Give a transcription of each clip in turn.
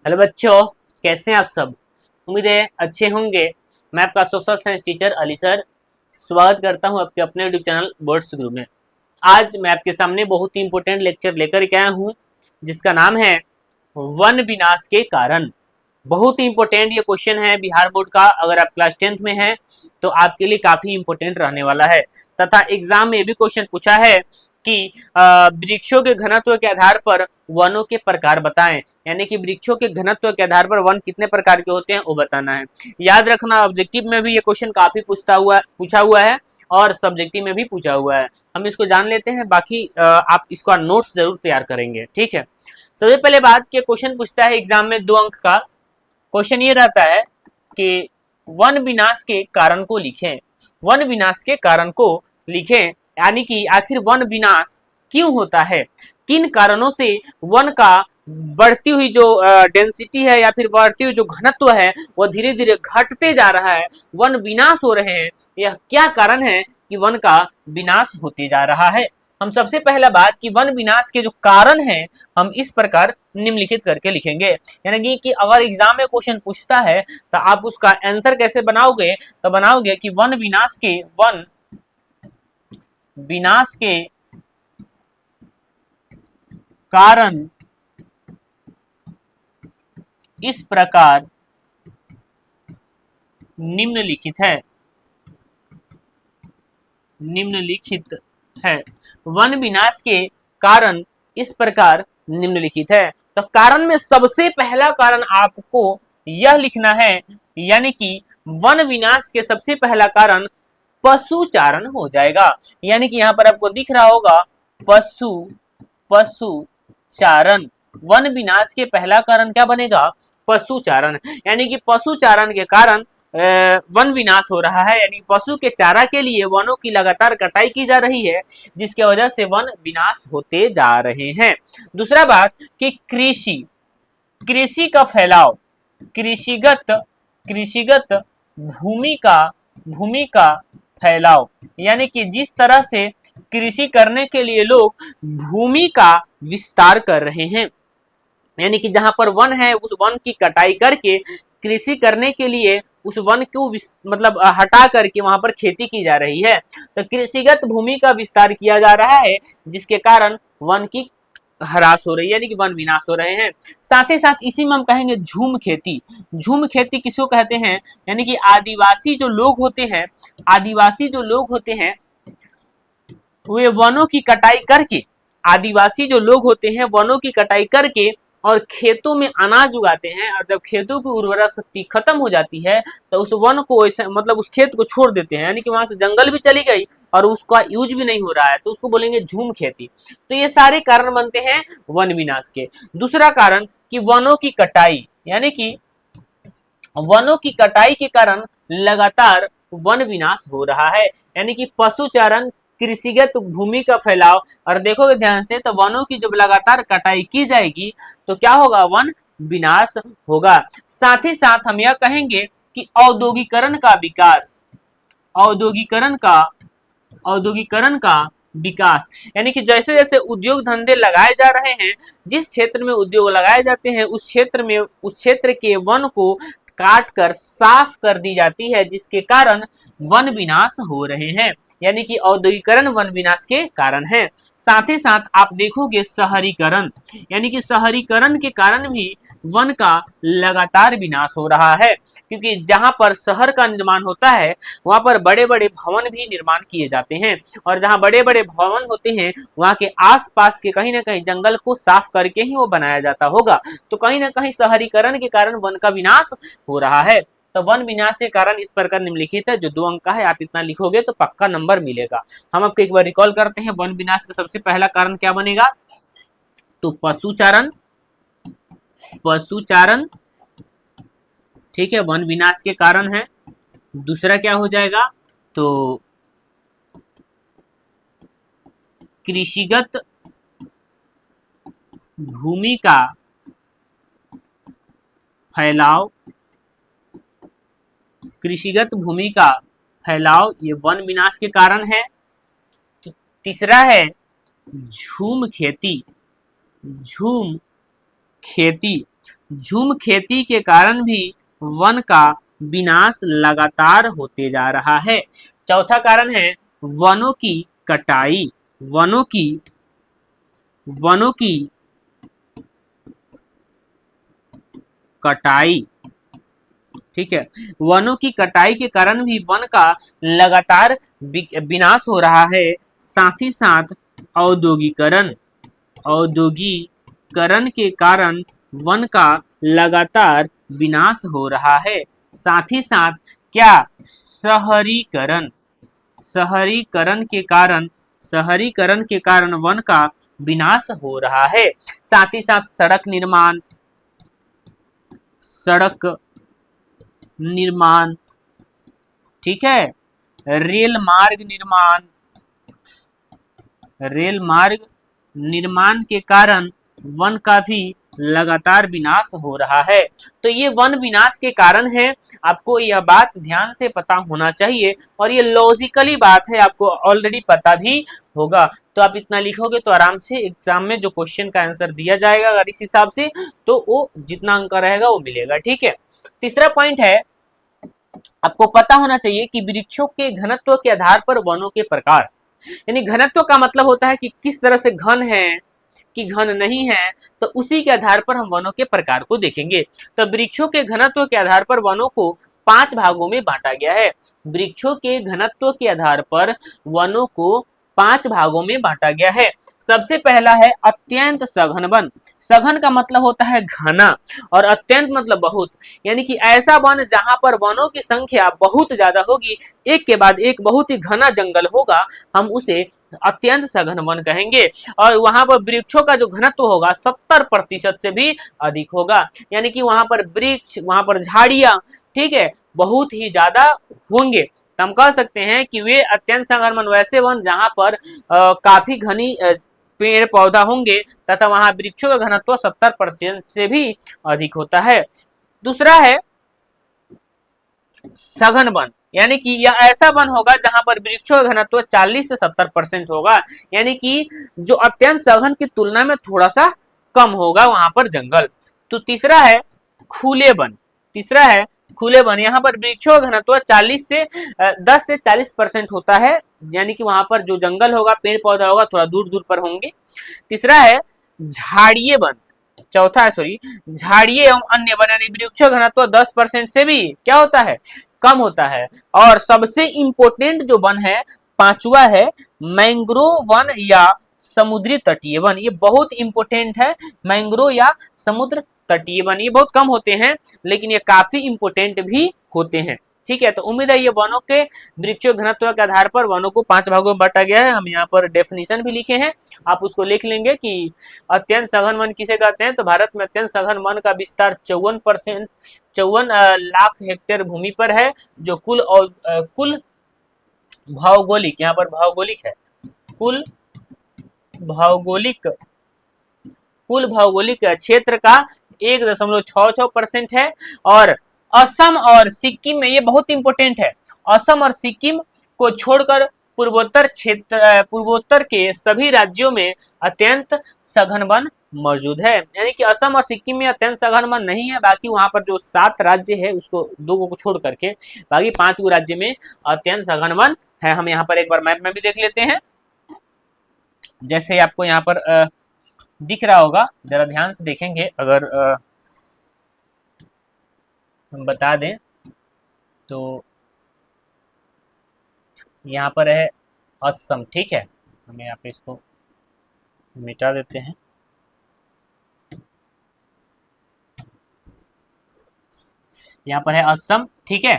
Hello बच्चों, कैसे हैं आप सब। उम्मीद है अच्छे होंगे। मैं आपका social science teacher Ali sir स्वागत करता हूं आपके अपने यूट्यूब चैनल वर्ड्स गुरु में। आज मैं आपके सामने बहुत ही इंपॉर्टेंट लेक्चर लेकर के आया हूं जिसका नाम है वन विनाश के कारण। बहुत ही इंपॉर्टेंट ये क्वेश्चन है बिहार बोर्ड का। अगर आप क्लास 10th में हैं तो आपके लिए काफी इंपॉर्टेंट रहने वाला है। तथा एग्जाम में भी क्वेश्चन पूछा है कि वृक्षों के घनत्व के आधार पर वनों के प्रकार बताएं। यानी कि वृक्षों के घनत्व के आधार पर वन कितने प्रकार के होते हैं वो बताना है। याद रखना, ऑब्जेक्टिव में भी ये क्वेश्चन काफी पूछा हुआ है और सब्जेक्टिव में भी पूछा हुआ है। हम इसको जान लेते हैं, बाकी आप इसका नोट्स जरूर तैयार करेंगे, ठीक है। सबसे पहले बात के क्वेश्चन पूछता है एग्जाम में 2 अंक का। क्वेश्चन ये रहता है कि वन विनाश के कारण को लिखें। वन विनाश के कारण को लिखें, यानी कि आखिर वन विनाश क्यों होता है, किन कारणों से वन का बढ़ती हुई जो डेंसिटी है या फिर बढ़ती हुई जो घनत्व है वो धीरे धीरे घटते जा रहा है, वन विनाश हो रहे हैं। यह क्या कारण है कि वन का विनाश होते जा रहा है। हम सबसे पहला बात कि वन विनाश के जो कारण हैं हम इस प्रकार निम्नलिखित करके लिखेंगे। यानी कि अगर एग्जाम में क्वेश्चन पूछता है तो आप उसका आंसर कैसे बनाओगे, तो बनाओगे कि वन विनाश के कारण इस प्रकार निम्नलिखित है। वन विनाश के कारण इस प्रकार निम्नलिखित है। तो कारण में सबसे पहला कारण आपको यह लिखना है, यानी कि वन विनाश के सबसे पहला कारण पशुचारण हो जाएगा। यानी कि यहां पर आपको दिख रहा होगा पशुचारण। वन विनाश के पहला कारण क्या बनेगा? पशुचारण। यानी कि पशुचारण के कारण वन विनाश हो रहा है, यानी पशु के चारा के लिए वनों की लगातार कटाई की जा रही है जिसकी वजह से वन विनाश होते जा रहे हैं। दूसरा बात कि कृषि का फैलाव, कृषिगत भूमि का फैलाव, यानी कि जिस तरह से कृषि करने के लिए लोग भूमि का विस्तार कर रहे हैं, यानी कि जहां पर वन है उस वन की कटाई करके कृषि करने के लिए उस वन को मतलब हटा करके वहां पर खेती की जा रही है। तो कृषिगत भूमि का विस्तार किया जा रहा है जिसके कारण वन की ह्रास हो रही है, यानी कि वन विनाश हो रहे हैं। साथ ही साथ इसी में हम कहेंगे झूम खेती। झूम खेती किसको कहते हैं? यानी कि आदिवासी जो लोग होते हैं वे वनों की कटाई करके, आदिवासी जो लोग होते हैं वनों की कटाई करके और खेतों में अनाज उगाते हैं, और जब खेतों की उर्वरक शक्ति खत्म हो जाती है तो उस वन को मतलब उस खेत को छोड़ देते हैं, यानी कि वहां से जंगल भी चली गई और उसका यूज भी नहीं हो रहा है, तो उसको बोलेंगे झूम खेती। तो ये सारे कारण बनते हैं वन विनाश के। दूसरा कारण कि वनों की कटाई, यानी कि वनों की कटाई के कारण लगातार वन विनाश हो रहा है, यानी कि पशुचारण, कृषिगत भूमि का फैलाव, और देखोगे ध्यान से तो वनों की जब लगातार कटाई की जाएगी तो क्या होगा? वन विनाश होगा। साथ ही साथ हम यह कहेंगे कि औद्योगिकरण का विकास, औद्योगिकरण का विकास, यानी कि जैसे जैसे उद्योग धंधे लगाए जा रहे हैं, जिस क्षेत्र में उद्योग लगाए जाते हैं उस क्षेत्र के वन को काट कर साफ कर दी जाती है जिसके कारण वन विनाश हो रहे हैं, यानी कि औद्योगिकरण वन विनाश के कारण है। साथ ही साथ आप देखोगे शहरीकरण, यानी कि शहरीकरण के कारण भी वन का लगातार विनाश हो रहा है, क्योंकि जहां पर शहर का निर्माण होता है वहां पर बड़े बड़े भवन भी निर्माण किए जाते हैं, और जहां बड़े बड़े भवन होते हैं वहां के आसपास के कहीं ना कहीं जंगल को साफ करके ही वो बनाया जाता होगा। तो कहीं ना कहीं शहरीकरण के कारण वन का विनाश हो रहा है। तो वन विनाश के कारण इस प्रकार निम्नलिखित है, जो 2 अंक का है। आप इतना लिखोगे तो पक्का नंबर मिलेगा। हम आपको एक बार रिकॉल करते हैं, वन विनाश का सबसे पहला कारण क्या बनेगा? तो पशुचारण, ठीक है, वन विनाश के कारण है। दूसरा क्या हो जाएगा? तो कृषिगत भूमि का फैलाव, ये वन विनाश के कारण है। तो तीसरा है झूम खेती, झूम खेती के कारण भी वन का विनाश लगातार होते जा रहा है। चौथा कारण है वनों की कटाई। वनों की कटाई, ठीक है, वनों की कटाई के कारण भी वन का लगातार विनाश हो रहा है। साथ ही साथ औद्योगिकरण के कारण वन का लगातार विनाश हो रहा है। साथ ही साथ क्या, शहरीकरण के कारण वन का विनाश हो रहा है। साथ ही साथ सड़क निर्माण, ठीक है, रेल मार्ग निर्माण के कारण वन का भी लगातार विनाश हो रहा है। तो ये वन विनाश के कारण है, आपको यह बात ध्यान से पता होना चाहिए और ये लॉजिकली बात है, आपको ऑलरेडी पता भी होगा। तो आप इतना लिखोगे तो आराम से एग्जाम में जो क्वेश्चन का आंसर दिया जाएगा अगर इस हिसाब से, तो वो जितना अंक रहेगा वो मिलेगा। ठीक है, तीसरा पॉइंट है, आपको पता होना चाहिए कि वृक्षों के घनत्व के आधार पर वनों के प्रकार, यानी घनत्व का मतलब होता है कि किस तरह से घन है कि घन नहीं है, तो उसी के आधार पर हम वनों के प्रकार को देखेंगे। तो वृक्षों के घनत्व के आधार पर वनों को 5 भागों में बांटा गया है। वृक्षों के घनत्व के आधार पर वनों को 5 भागों में बांटा गया है। सबसे पहला है अत्यंत सघन वन। सघन का मतलब होता है घना और अत्यंत मतलब बहुत, यानी कि ऐसा वन जहां पर वनों की संख्या बहुत ज्यादा होगी, एक के बाद एक बहुत ही घना जंगल होगा, हम उसे अत्यंत सघन वन कहेंगे। और वहां पर वृक्षों का जो घनत्व होगा 70% से भी अधिक होगा, यानी कि वहां पर वृक्ष, वहां पर झाड़ियां, ठीक है, बहुत ही ज्यादा होंगे। तो हम कह सकते हैं कि वे अत्यंत सघन वन वैसे वन जहां पर काफी घनी पेड़ पौधा होंगे तथा वहां वृक्षों का घनत्व 70% से भी अधिक होता है। दूसरा है सघन वन, यानी कि यह ऐसा वन होगा जहां पर वृक्षों का घनत्व 40 से 70% होगा, यानी कि जो अत्यंत सघन की तुलना में थोड़ा सा कम होगा वहां पर जंगल। तो तीसरा है खुले वन, यहाँ पर वृक्षों का घनत्व 10 से 40% होता है, यानी कि वहां पर जो जंगल होगा, पेड़ पौधा होगा, थोड़ा दूर दूर पर होंगे। तीसरा है झाड़िये वन, चौथा है झाड़िये एवं अन्य वन, यानी वृक्षों का घनत्व 10% से भी क्या होता है, कम होता है। और सबसे इंपोर्टेंट जो वन है, पांचवा है मैंग्रोव वन या समुद्री तटीय वन। ये बहुत इंपोर्टेंट है, मैंग्रोव या समुद्र तटीय वन। ये बहुत कम होते हैं लेकिन ये काफी इंपोर्टेंट भी होते हैं। ठीक है, तो उम्मीद है ये वनों के वृक्षों घनत्व के आधार पर वनों को 5 भागों में बांटा गया है। हम यहाँ पर डेफिनेशन भी लिखे हैं, आप उसको लिख लेंगे कि अत्यंत सघन वन किसे कहते हैं। तो भारत में अत्यंत सघन वन का विस्तार 54 लाख हेक्टेयर भूमि पर है, जो कुल भौगोलिक, यहाँ पर भौगोलिक है, कुल भौगोलिक क्षेत्र का 1.66% है। और असम और सिक्किम में, ये बहुत इंपोर्टेंट है, असम और सिक्किम को छोड़कर पूर्वोत्तर के सभी राज्यों में अत्यंत सघन वन मौजूद है, यानी कि असम और सिक्किम में अत्यंत सघन वन नहीं है। बाकी वहां पर जो 7 राज्य है उसको 2 को छोड़ करके बाकी 5 राज्य में अत्यंत सघन वन है। हम यहाँ पर एक बार मैप में भी देख लेते हैं, जैसे आपको यहाँ पर दिख रहा होगा, जरा ध्यान से देखेंगे, अगर हम बता दें तो यहाँ पर है असम, ठीक है, हम यहाँ पे इसको मिटा देते हैं। यहाँ पर है असम, ठीक है,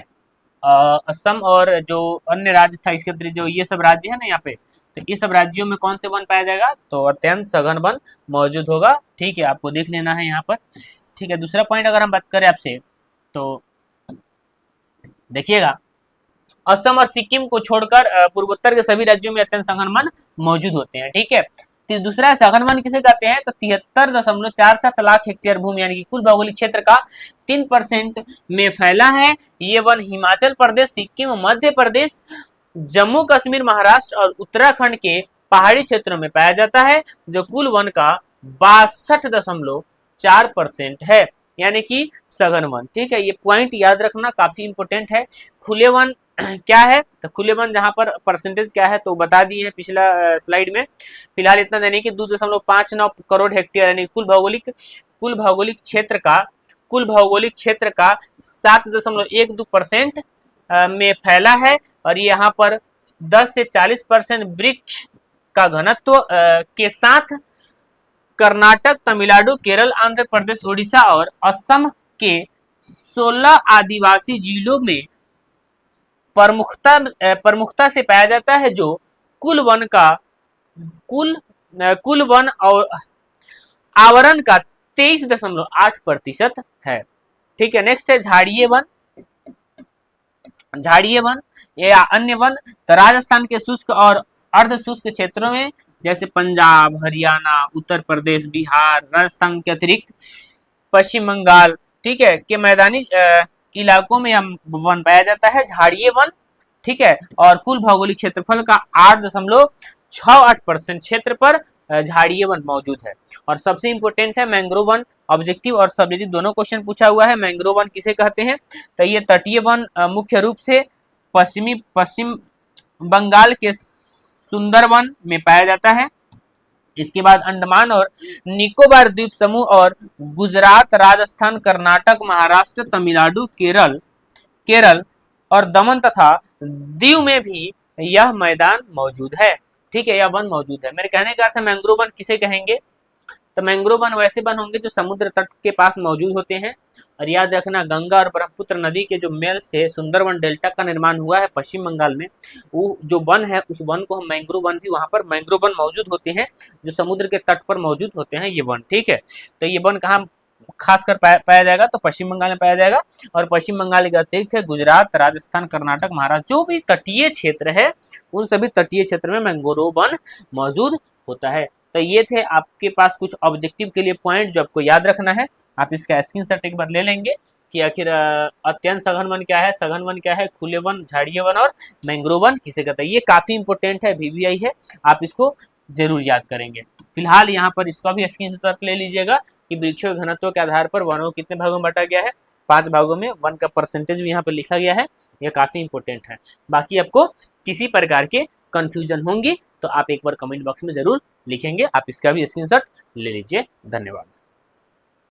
असम और जो अन्य राज्य था इसके अतिरिक्त जो ये सब राज्य है ना यहाँ पे, तो ये सब राज्यों में कौन से वन पाया जाएगा, तो अत्यंत सघन वन मौजूद होगा। ठीक है, आपको देख लेना है यहाँ पर। ठीक है, दूसरा पॉइंट अगर हम बात करें आपसे, तो देखिएगा असम और सिक्किम को छोड़कर पूर्वोत्तर के सभी राज्यों में अत्यंत सघन वन मौजूद होते हैं। ठीक है, तो दूसरा सघन वन किसे कहते हैं, तो 73.47 लाख हेक्टेयर भूमि, यानी कि कुल भौगोलिक क्षेत्र का 3% में फैला है। ये वन हिमाचल प्रदेश, सिक्किम, मध्य प्रदेश, जम्मू कश्मीर, महाराष्ट्र और उत्तराखंड के पहाड़ी क्षेत्रों में पाया जाता है, जो कुल वन का 62.4% है। यानी कि सघन वन। ठीक है, ये पॉइंट याद रखना काफी इंपॉर्टेंट है। खुले वन क्या है, तो खुले वन जहां पर परसेंटेज क्या है तो बता दिए है पिछला स्लाइड में। फिलहाल इतना देने की 2.59 करोड़ हेक्टेयर यानी कुल भौगोलिक क्षेत्र का 7.12% में फैला है। और यहाँ पर 10 से 40% वृक्ष का घनत्व के साथ कर्नाटक, तमिलनाडु, केरल, आंध्र प्रदेश, उड़ीसा और असम के 16 आदिवासी जिलों में प्रमुखता से पाया जाता है, जो कुल वन का कुल वन और आवरण का 23.8% है। ठीक है, नेक्स्ट है झाड़िये वन। झाड़िये वन या अन्य वन तो राजस्थान के शुष्क और अर्ध शुष्क क्षेत्रों में जैसे पंजाब, हरियाणा, उत्तर प्रदेश, बिहार, राजस्थान के अतिरिक्त पश्चिम बंगाल, ठीक है, के मैदानी इलाकों में हम वन पाया जाता है, झाड़िये वन। ठीक है, और कुल भौगोलिक क्षेत्रफल का 8.68% क्षेत्र पर झाड़िये वन मौजूद है। और सबसे इंपॉर्टेंट है मैंग्रोव वन। ऑब्जेक्टिव और सब्जेक्टिव दोनों क्वेश्चन पूछा हुआ है। मैंग्रोव वन किसे कहते हैं, तो ये तटीय वन मुख्य रूप से पश्चिम बंगाल के सुंदरवन में पाया जाता है। इसके बाद अंडमान और निकोबार द्वीप समूह और गुजरात, राजस्थान, कर्नाटक, महाराष्ट्र, तमिलनाडु, केरल और दमन तथा दीव में भी यह मैदान मौजूद है। ठीक है, यह वन मौजूद है। मेरे कहने का अर्थ है मैंग्रोव वन किसे कहेंगे, तो मैंग्रोव वन वैसे वन होंगे जो समुद्र तट के पास मौजूद होते हैं। और याद रखना, गंगा और ब्रह्मपुत्र नदी के जो मेल से सुंदरवन डेल्टा का निर्माण हुआ है पश्चिम बंगाल में, वो जो वन है उस वन को हम मैंग्रोव वन भी, वहां पर मैंग्रोव वन मौजूद होते हैं जो समुद्र के तट पर मौजूद होते हैं ये वन। ठीक है, तो ये वन कहाँ खासकर पाया जाएगा, तो पश्चिम बंगाल में पाया जाएगा। और पश्चिम बंगाल के अतिरिक्त है गुजरात, राजस्थान, कर्नाटक, महाराष्ट्र, जो भी तटीय क्षेत्र है उन सभी तटीय क्षेत्र में मैंग्रोव वन मौजूद होता है। तो ये थे आपके पास कुछ ऑब्जेक्टिव के लिए पॉइंट जो आपको याद रखना है। आप इसका स्क्रीनशॉट एक बार ले लेंगे कि आखिर अत्यंत सघन वन क्या है, सघन वन क्या है, खुले वन, झाड़िये वन और मैंग्रोव वन किसे कहते हैं। ये काफी इंपॉर्टेंट है, VVI है, आप इसको जरूर याद करेंगे। फिलहाल यहाँ पर इसका भी स्क्रीनशॉट ले लीजिएगा कि वृक्षों के घनत्व के आधार पर वनों को कितने भागों में बांटा गया है, 5 भागों में। वन का परसेंटेज भी यहाँ पर लिखा गया है, यह काफी इंपॉर्टेंट है। बाकी आपको किसी प्रकार के कंफ्यूजन होंगी तो आप एक बार कमेंट बॉक्स में जरूर लिखेंगे। आप इसका भी स्क्रीनशॉट ले लीजिए। धन्यवाद।